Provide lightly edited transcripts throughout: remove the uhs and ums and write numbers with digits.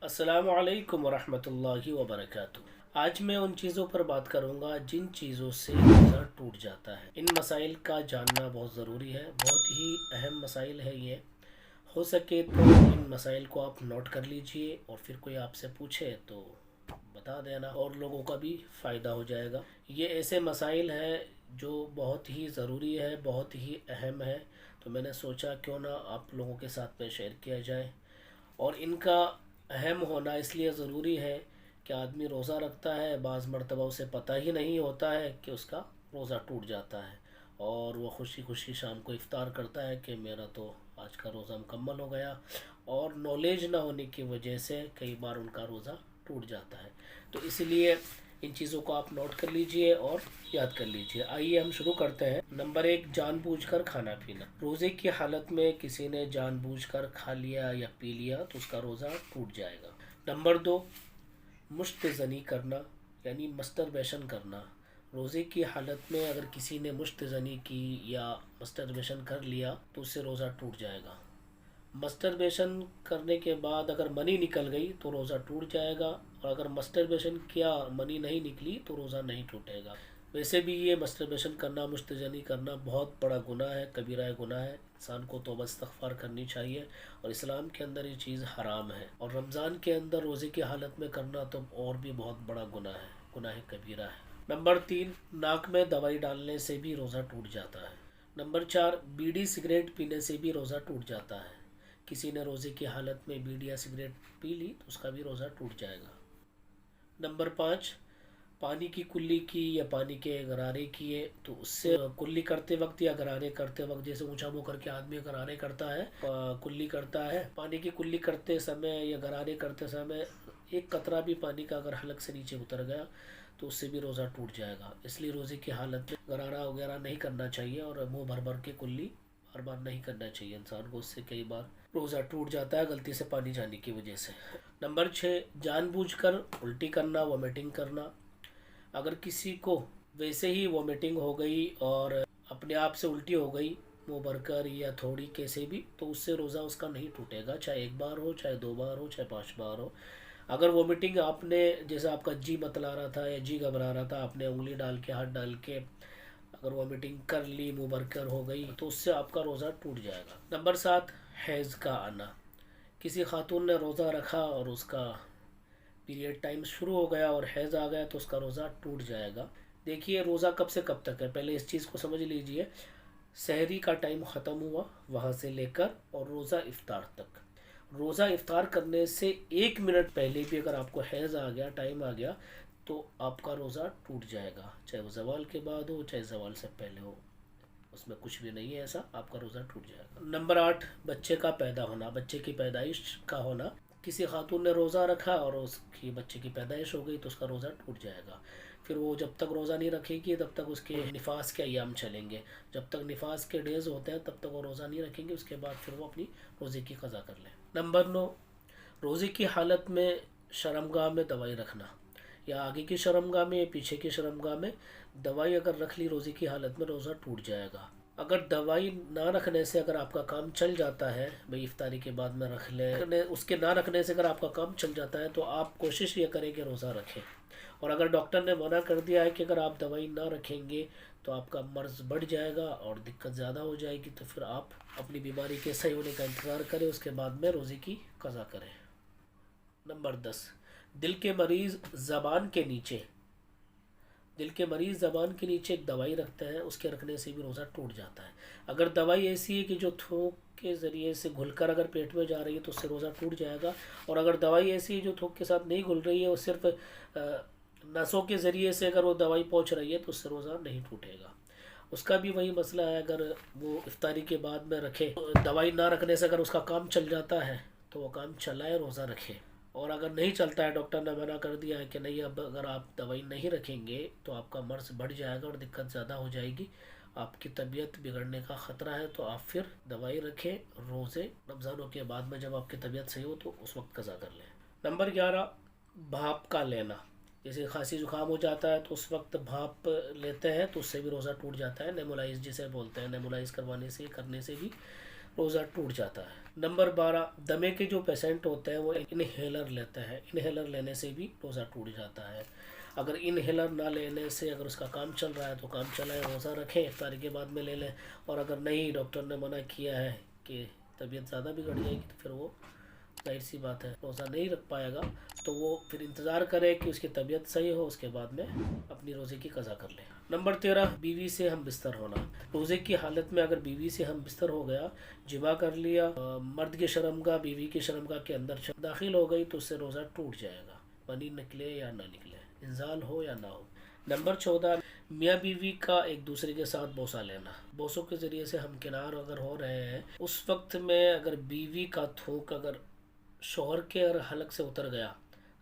अस्सलामु अलैकुम वरहमतुल्लाहि वबरकातुहू। आज मैं उन चीज़ों पर बात करूँगा जिन चीज़ों से रोज़ा टूट जाता है। इन मसाइल का जानना बहुत ज़रूरी है, बहुत ही अहम मसाइल है ये। हो सके तो इन मसाइल को आप नोट कर लीजिए और फिर कोई आपसे पूछे तो बता देना और लोगों का भी फ़ायदा हो जाएगा। ये ऐसे मसाइल हैं जो बहुत ही ज़रूरी है, बहुत ही अहम है, तो मैंने सोचा क्यों ना आप लोगों के साथ में शेयर किया जाए। और इनका अहम होना इसलिए ज़रूरी है कि आदमी रोज़ा रखता है, बाज़ मरतबा उसे पता ही नहीं होता है कि उसका रोज़ा टूट जाता है और वो खुशी खुशी शाम को इफ़्तार करता है कि मेरा तो आज का रोज़ा मुकम्मल हो गया, और नॉलेज ना होने की वजह से कई बार उनका रोज़ा टूट जाता है। तो इसलिए इन चीज़ों को आप नोट कर लीजिए और याद कर लीजिए। आइए हम शुरू करते हैं। नंबर एक, जानबूझकर खाना पीना। रोज़े की हालत में किसी ने जानबूझकर खा लिया या पी लिया तो उसका रोज़ा टूट जाएगा। नंबर दो, मुश्तज़नी करना यानी मस्टरबेशन करना। रोज़े की हालत में अगर किसी ने मुश्तज़नी की या मस्टरबेशन कर लिया तो उससे रोज़ा टूट जाएगा। मस्टरबेशन करने के बाद अगर मनी निकल गई तो रोज़ा टूट जाएगा, और अगर मस्टरबेशन किया मनी नहीं निकली तो रोज़ा नहीं टूटेगा। वैसे भी ये मस्टरबेशन करना, मुश्तजनी करना बहुत बड़ा गुनाह है, कबीरा गुनाह है। इंसान को तौबा इस्तग़फ़ार करनी चाहिए, और इस्लाम के अंदर ये चीज़ हराम है। और रमज़ान के अंदर रोज़े की हालत में करना तो और भी बहुत बड़ा गुनाह है, गुनाह कबीरा है। नंबर तीन, नाक में दवाई डालने से भी रोज़ा टूट जाता है। नंबर चार, बीड़ी सिगरेट पीने से भी रोज़ा टूट जाता है। किसी ने रोज़े की हालत में बीड़ी या सिगरेट पी ली तो उसका भी रोज़ा टूट जाएगा। नंबर पाँच, पानी की कुल्ली की या पानी के गरारे किए तो उससे कुल्ली करते वक्त या गरारे करते वक्त, जैसे ऊंचा मुँह करके आदमी गरारे करता है, कुल्ली करता है, पानी की कुल्ली करते समय या गरारे करते समय एक कतरा भी पानी का अगर हलक से नीचे उतर गया तो उससे भी रोज़ा टूट जाएगा। इसलिए रोज़े की हालत में गरारा वगैरह नहीं करना चाहिए और मुँह भर भर के कुल्ली बार बार नहीं करना चाहिए इंसान को। उससे कई बार रोज़ा टूट जाता है गलती से पानी जाने की वजह से। नंबर छः, जानबूझकर उल्टी करना, वॉमिटिंग करना। अगर किसी को वैसे ही वॉमिटिंग हो गई और अपने आप से उल्टी हो गई मुंह भरकर या थोड़ी कैसे भी, तो उससे रोज़ा उसका नहीं टूटेगा, चाहे एक बार हो, चाहे दो बार हो, चाहे 5 बार हो। अगर वॉमिटिंग आपने, जैसे आपका जी बतला रहा था या जी घबरा रहा था, आपने उंगली डाल के, हाथ डाल के अगर वॉमिटिंग कर ली, मुंह भरकर हो गई, तो उससे आपका रोज़ा टूट जाएगा। नंबर सात, हैज़ का आना। किसी खातून ने रोज़ा रखा और उसका पीरियड टाइम शुरू हो गया और हैज़ आ गया तो उसका रोज़ा टूट जाएगा। देखिए, रोज़ा कब से कब तक है, पहले इस चीज़ को समझ लीजिए। सहरी का टाइम ख़त्म हुआ वहाँ से लेकर और रोज़ा इफ़्तार तक। रोज़ा इफ़्तार करने से 1 मिनट पहले भी अगर आपको हैज़ आ गया, टाइम आ गया, तो आपका रोज़ा टूट जाएगा, चाहे वो ज़वाल के बाद हो, चाहे ज़वाल से पहले हो, उसमें कुछ भी नहीं है ऐसा, आपका रोज़ा टूट जाएगा। नंबर आठ, बच्चे का पैदा होना, बच्चे की पैदाइश का होना। किसी खातून ने रोज़ा रखा और उसकी बच्चे की पैदाइश हो गई तो उसका रोज़ा टूट जाएगा। फिर वो जब तक रोज़ा नहीं रखेगी तब तक उसके निफास के अयाम चलेंगे। जब तक निफास के डेज़ होते हैं तब तक वो रोज़ा नहीं रखेंगे, उसके बाद फिर वो अपनी रोज़े की क़ज़ा कर लें। नंबर नौ, रोज़े की हालत में शर्मगाह में दवाई रखना, या आगे की शर्मगाह में या पीछे की शर्मगाह में दवाई अगर रख ली रोज़े की हालत में, रोज़ा टूट जाएगा। अगर दवाई ना रखने से अगर आपका काम चल जाता है, भाई इफ्तारी के बाद में रख लें, उसके ना रखने से अगर आपका काम चल जाता है तो आप कोशिश ये करें कि रोज़ा रखें। और अगर डॉक्टर ने मना कर दिया है कि अगर आप दवाई ना रखेंगे तो आपका मर्ज़ बढ़ जाएगा और दिक्कत ज़्यादा हो जाएगी, तो फिर आप अपनी बीमारी के सही होने का इंतज़ार करें, उसके बाद में रोज़े की क़ज़ा करें। नंबर 10, दिल के मरीज़ ज़बान के नीचे, दिल के मरीज़ ज़बान के नीचे एक दवाई रखते हैं, उसके रखने से भी रोज़ा टूट जाता है। अगर दवाई ऐसी है कि जो थूक के ज़रिए से घुलकर अगर पेट में जा रही है तो उससे रोज़ा टूट जाएगा, और अगर दवाई ऐसी है जो थूक के साथ नहीं घुल रही है, वो सिर्फ नसों के ज़रिए से अगर वो दवाई पहुंच रही है तो उससे रोज़ा नहीं टूटेगा। उसका भी वही मसला है, अगर वो इफ्तारी के बाद में रखे, दवाई ना रखने से अगर उसका काम चल जाता है तो वो काम चलाए, रोज़ा रखे। और अगर नहीं चलता है, डॉक्टर ने मना कर दिया है कि नहीं, अब अगर आप दवाई नहीं रखेंगे तो आपका मर्ज़ बढ़ जाएगा और दिक्कत ज़्यादा हो जाएगी, आपकी तबीयत बिगड़ने का ख़तरा है, तो आप फिर दवाई रखें। रोज़े रमज़ानों के बाद में जब आपकी तबीयत सही हो तो उस वक्त क़ज़ा कर लें। नंबर 11, भाप का लेना। जैसे खांसी ज़ुकाम हो जाता है तो उस वक्त भाप लेते हैं तो उससे भी रोज़ा टूट जाता है। नेमुलाइज जिसे बोलते हैं, नेमुलाइज करवाने से, करने से भी रोज़ा टूट जाता है। नंबर 12, दमे के जो पेशेंट होते हैं वो इनहेलर लेते हैं, इनहेलर लेने से भी रोज़ा टूट जाता है। अगर इनहेलर ना लेने से अगर उसका काम चल रहा है तो काम चलाएं, रोज़ा रखें, इफ्तारी के बाद में ले लें। और अगर नहीं, डॉक्टर ने मना किया है कि तबीयत ज़्यादा बिगड़ जाएगी, तो फिर वो जाहिर सी बात है रोज़ा नहीं रख पाएगा, तो वो फिर इंतज़ार करे कि उसकी तबीयत सही हो, उसके बाद में अपनी रोज़े की कज़ा कर ले। नंबर 13, बीवी से हम बिस्तर होना। रोज़े की हालत में अगर बीवी से हम बिस्तर हो गया, जिमा कर लिया, मर्द की शर्मगाह बीवी की शर्मगाह के अंदर दाखिल हो गई, तो उससे रोज़ा टूट जाएगा, मनी निकले या ना निकले, इंजाल हो या ना हो। नंबर 14, मियाँ बीवी का एक दूसरे के साथ बोसा लेना। बोसों के ज़रिए से हम किनार अगर हो रहे हैं, उस वक्त में अगर बीवी का थूक अगर शोहर के अगर हलक से उतर गया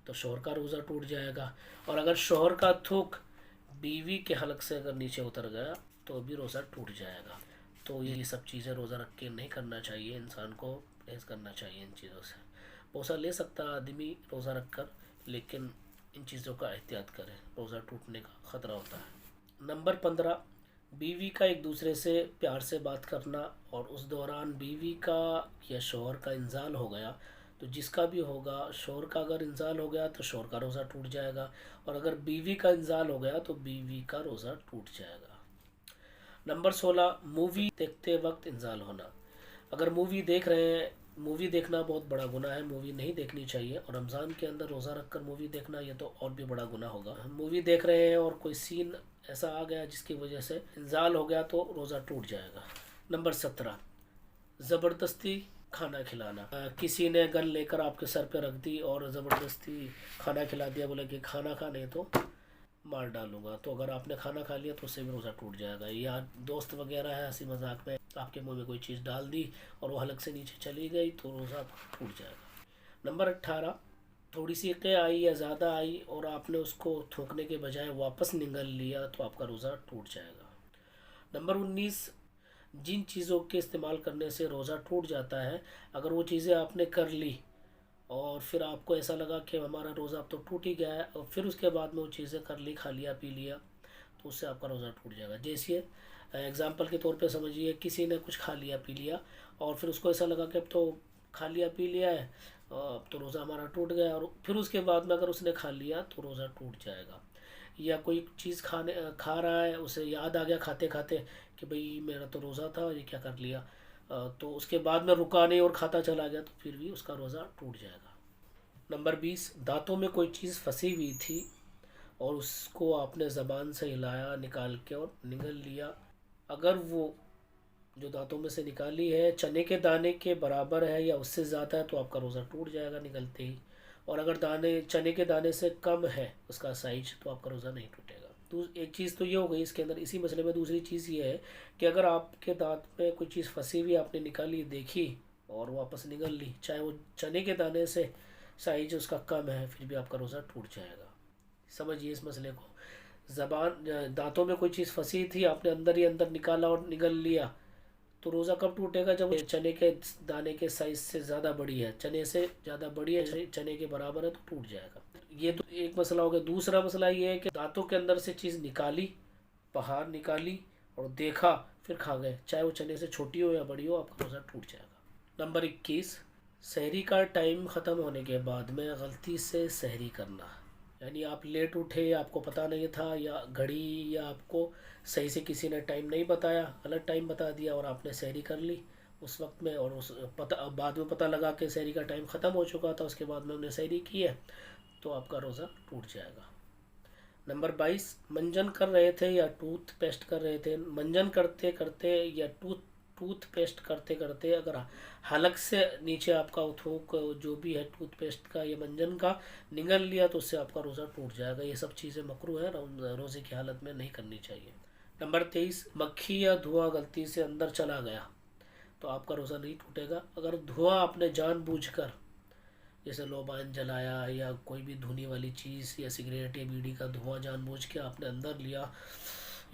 तो शोहर का रोज़ा टूट जाएगा, और अगर शोहर का थूक बीवी के हलक से अगर नीचे उतर गया तो भी रोज़ा टूट जाएगा। तो ये सब चीज़ें रोज़ा रख के नहीं करना चाहिए, इंसान को परहेज़ करना चाहिए इन चीज़ों से। बोसा ले सकता है आदमी रोज़ा रख कर, लेकिन इन चीज़ों का एहतियात करें, रोज़ा टूटने का ख़तरा होता है। नंबर 15, बीवी का एक दूसरे से प्यार से बात करना, और उस दौरान बीवी का या शोहर का इंजाल हो गया तो जिसका भी होगा, शोहर का अगर इंजाल हो गया तो शोहर का रोज़ा टूट जाएगा, और अगर बीवी का इंजाल हो गया तो बीवी का रोज़ा टूट जाएगा। नंबर 16, मूवी देखते वक्त इंजाल होना। अगर मूवी देख रहे हैं, मूवी देखना बहुत बड़ा गुनाह है, मूवी नहीं देखनी चाहिए, और रमज़ान के अंदर रोज़ा रख कर मूवी देखना ये तो और भी बड़ा गुनाह होगा। हम मूवी देख रहे हैं और कोई सीन ऐसा आ गया जिसकी वजह से इंजाल हो गया तो रोज़ा टूट जाएगा। नंबर 17, ज़बरदस्ती खाना खिलाना। किसी ने गन लेकर आपके सर पे रख दी और ज़बरदस्ती खाना खिला दिया, बोले कि खाना खा, नहीं तो मार डालूंगा, तो अगर आपने खाना खा लिया तो उससे भी रोज़ा टूट जाएगा। या दोस्त वगैरह है, हंसी मजाक में आपके मुंह में कोई चीज़ डाल दी और वो हलक से नीचे चली गई तो रोज़ा टूट जाएगा। नंबर 18, थोड़ी सी क़े आई या ज़्यादा आई और आपने उसको थूकने के बजाय वापस निगल लिया तो आपका रोज़ा टूट जाएगा। नंबर 19, जिन चीज़ों के इस्तेमाल करने से रोज़ा टूट जाता है, अगर वो चीज़ें आपने कर ली और फिर आपको ऐसा लगा कि हमारा रोज़ा अब तो टूट ही गया है, और फिर उसके बाद में वो चीज़ें कर ली, खा लिया, पी लिया, तो उससे आपका रोज़ा टूट जाएगा। जैसे एग्ज़ाम्पल के तौर पे समझिए, किसी ने कुछ खा लिया पी लिया और फिर उसको ऐसा लगा कि अब तो खा लिया पी लिया है, अब तो रोज़ा हमारा टूट गया, और फिर उसके बाद में अगर उसने खा लिया तो रोज़ा टूट जाएगा। या कोई चीज़ खा रहा है, उसे याद आ गया खाते खाते कि भाई मेरा तो रोज़ा था, ये क्या कर लिया, तो उसके बाद में रुका नहीं और खाता चला गया, तो फिर भी उसका रोज़ा टूट जाएगा। नंबर 20, दांतों में कोई चीज़ फंसी हुई थी और उसको आपने ज़बान से हिलाया, निकाल के और निगल लिया, अगर वो जो दांतों में से निकाली है चने के दाने के बराबर है या उससे ज़्यादा है तो आपका रोज़ा टूट जाएगा निकलते ही, और अगर दाने चने के दाने से कम है उसका साइज तो आपका रोज़ा नहीं टूटेगा। तो एक चीज़ तो ये हो गई इसके अंदर, इसी मसले में दूसरी चीज़ ये है कि अगर आपके दांत में कोई चीज़ फंसी हुई आपने निकाली, देखी और वापस निकल ली, चाहे वो चने के दाने से साइज उसका कम है, फिर भी आपका रोज़ा टूट जाएगा। समझिए इस मसले को। दांतों में कोई चीज़ फंसी थी, आपने अंदर ही अंदर निकाला और निगल लिया, तो रोज़ा कब टूटेगा, जब चने के दाने के साइज से ज़्यादा बड़ी है, चने से ज़्यादा बड़ी है, चने के बराबर है, तो टूट जाएगा। ये तो एक मसला हो गया। दूसरा मसला ये है कि दांतों के अंदर से चीज़ निकाली, बाहर निकाली और देखा, फिर खा गए, चाहे वो चने से छोटी हो या बड़ी हो, आपका रोज़ा टूट जाएगा। नंबर 21, सहरी का टाइम ख़त्म होने के बाद में गलती से सहरी करना, यानी आप लेट उठे, आपको पता नहीं था, या घड़ी या आपको सही से किसी ने टाइम नहीं बताया, गलत टाइम बता दिया और आपने सहरी कर ली उस वक्त में, और उस बाद में पता लगा कि सहरी का टाइम ख़त्म हो चुका था, उसके बाद में उन्हें सहरी की है, तो आपका रोज़ा टूट जाएगा। नंबर 22, मंजन कर रहे थे या टूथ पेस्ट कर रहे थे, मंजन करते करते या टूथ पेस्ट करते करते अगर हलक से नीचे आपका थूक जो भी है टूथ पेस्ट का या मंजन का निगल लिया तो उससे आपका रोज़ा टूट जाएगा। ये सब चीज़ें मकरूह है, रोज़े की हालत में नहीं करनी चाहिए। नंबर 23, मक्खी या धुआं गलती से अंदर चला गया तो आपका रोज़ा नहीं टूटेगा। अगर धुआं आपने जानबूझकर, जैसे लोबान जलाया या कोई भी धुनी वाली चीज़ या सिगरेट या बीड़ी का धुआं जानबूझ के आपने अंदर लिया,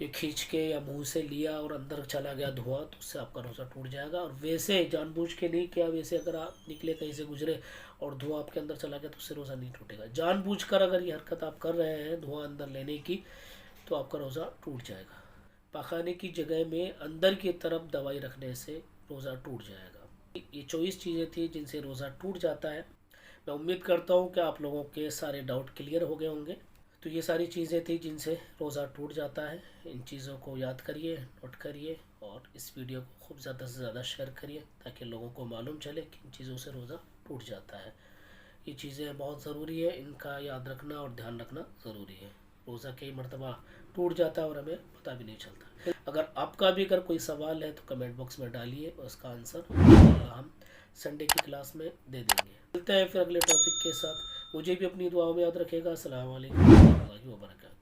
ये खींच के या मुंह से लिया और अंदर चला गया धुआं, तो उससे आपका रोज़ा टूट जाएगा। और वैसे जानबूझ के नहीं किया, वैसे अगर आप निकले कहीं से गुजरे और धुआं आपके अंदर चला गया तो उससे रोज़ा नहीं टूटेगा। जानबूझकर अगर ये हरकत आप कर रहे हैं धुआं अंदर लेने की, तो आपका रोज़ा टूट जाएगा। पाखाने की जगह में अंदर की तरफ दवाई रखने से रोज़ा टूट जाएगा। ये 24 चीज़ें थी जिनसे रोज़ा टूट जाता है। मैं उम्मीद करता हूँ कि आप लोगों के सारे डाउट क्लियर हो गए होंगे। तो ये सारी चीज़ें थी जिनसे रोज़ा टूट जाता है। इन चीज़ों को याद करिए, नोट करिए और इस वीडियो को खूब ज़्यादा से ज़्यादा शेयर करिए ताकि लोगों को मालूम चले कि इन चीज़ों से रोज़ा टूट जाता है। ये चीज़ें बहुत ज़रूरी है, इनका याद रखना और ध्यान रखना ज़रूरी है। रोज़ा कई मरतबा टूट जाता है और हमें पता भी नहीं चलता। अगर आपका भी अगर कोई सवाल है तो कमेंट बॉक्स में डालिए और उसका आंसर हम संडे की क्लास में दे देंगे। मिलते हैं फिर अगले टॉपिक के साथ। मुझे भी अपनी दुआओं में याद रखेगा। अस्सलाम वालेकुम व रहमतुल्लाहि व बरकातुहू।